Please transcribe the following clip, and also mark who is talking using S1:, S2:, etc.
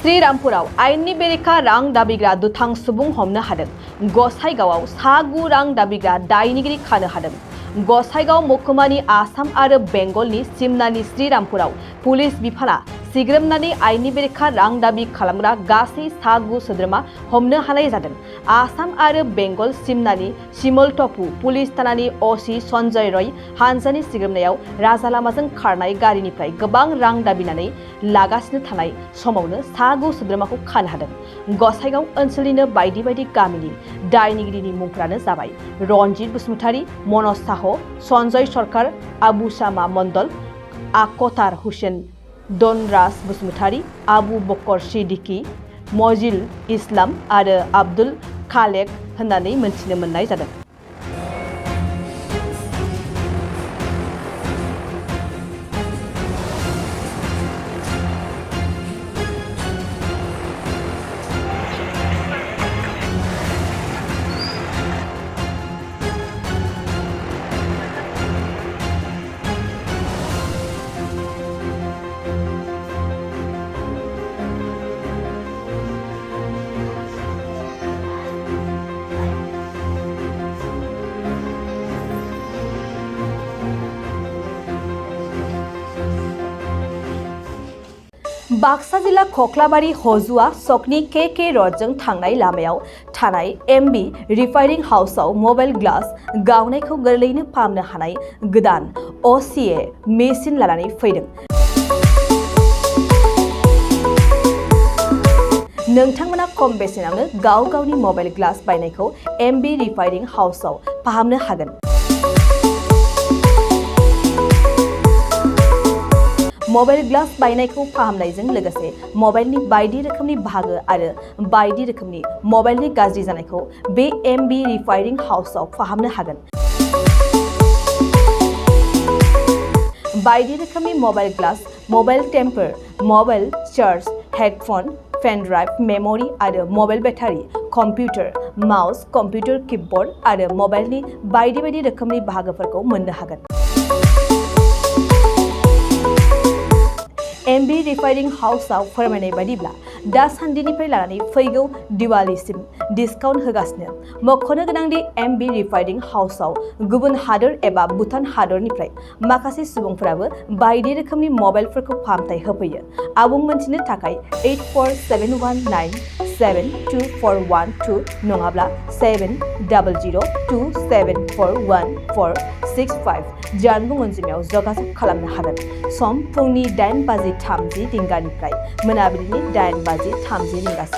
S1: श्रीरामपुराव आयेननि बेरेखा रां दाबिग्रा दुथां सुबुं हमनो हादों। गसाइगावआव सा 9 रां दाबिग्रा दायनिगिरि खानो हादों। गसाइगाव महकुमानि आसाम आरो बेंगलनि सिमनानि श्रीरामपुराव पुलिस बिफाना सिग्रोमनानै आयेननि बेरेखा रां दाबि खालामग्रा गासै सा 9 सोद्रोमा हमनो हानाय जादों। आसाम आरो बेंगल सिमनानि शिमलटपु पुलिस थानानि असि सन्जय रय हानजानि सिग्रोमनायाव राजा लामाजों खारनाय गारिनिफ्राय गोबां रां दाबिनानै लागासिनो थानाय समावनो सा 9 सोद्रोमाखौ खानो हादों। गसाइगाव ओनसोलनिनो बायदि बायदि गामिनि दायनिगिरिनि मुंफोरानो जाबाय रनजित बसुमतारी, मनज साह, सन्जय सरकार, आबुसामा मण्डल, आकतार हुसेन, धनराज बसुमतारी, आबु बकर सिद्दिकी, मजिल इस्लाम आरो आब्दुल खालेक होननानै मोनथिनो मोननाय जादों। बाक्सा जिल्ला खख्लाबारि हजुआ सकनि के रडजों थांनाय लामायाव थानाय एमबी रिफाइनिं हाउसआव मबाइल ग्लास गावनायखौ गोरलैयैनो फाहामनो हानाय गोदान असिए मेसिन लानानै फैदों। नोंथांमोना खम बेसेनावनो गाव गावनि मबाइल ग्लास बायनायखौ एमबी रिफाइनिं हाउसआव फाहामनो हागोन। मबाइल ग्लास बायनायखौ फाहामनायजों लोगोसे मबाइलनि बायदि रोखोमनि बाहागो आरो बायदि रोखोमनि मबाइलनि गाज्रि जानायखौ बे एमबी रिफाइनिं हाउसआव फाहामनो हागोन। बायदि रोखोमनि mobile glass, mobile temper, mobile charge, headphone, pen drive, memory आरो mobile battery, computer, mouse, computer keyboard आरो मबाइलनि बायदि बायदि रोखोमनि बाहागोफोरखौ मोननो हागोन। एमबी रिफाइनिं हाउसआव फोरमायनाय बायदिब्ला दासान्दिनिफ्राय लानानै फैगौ दिवालीसिम डिसकाउन्ट होगासिनो। मख'नो गोनांदि एमबी रिफाइनिं हाउसआव गुबुन हादोर एबा भुटान हादरनिफ्राय माखासे सुबुंफोराबो बायदि रोखोमनि मबाइलफोरखौ फाहामथाय होफैयो। आबुं मोनथिनो थाखाय 8471972412 नङाब्ला 7002741465 जानबुं अनजिमायाव जगाजग खालामनो हागोन। सम फुंनि 8:30 रिंगानिफ्राय मोनाबिलिनि 8:30 रिंगासिम।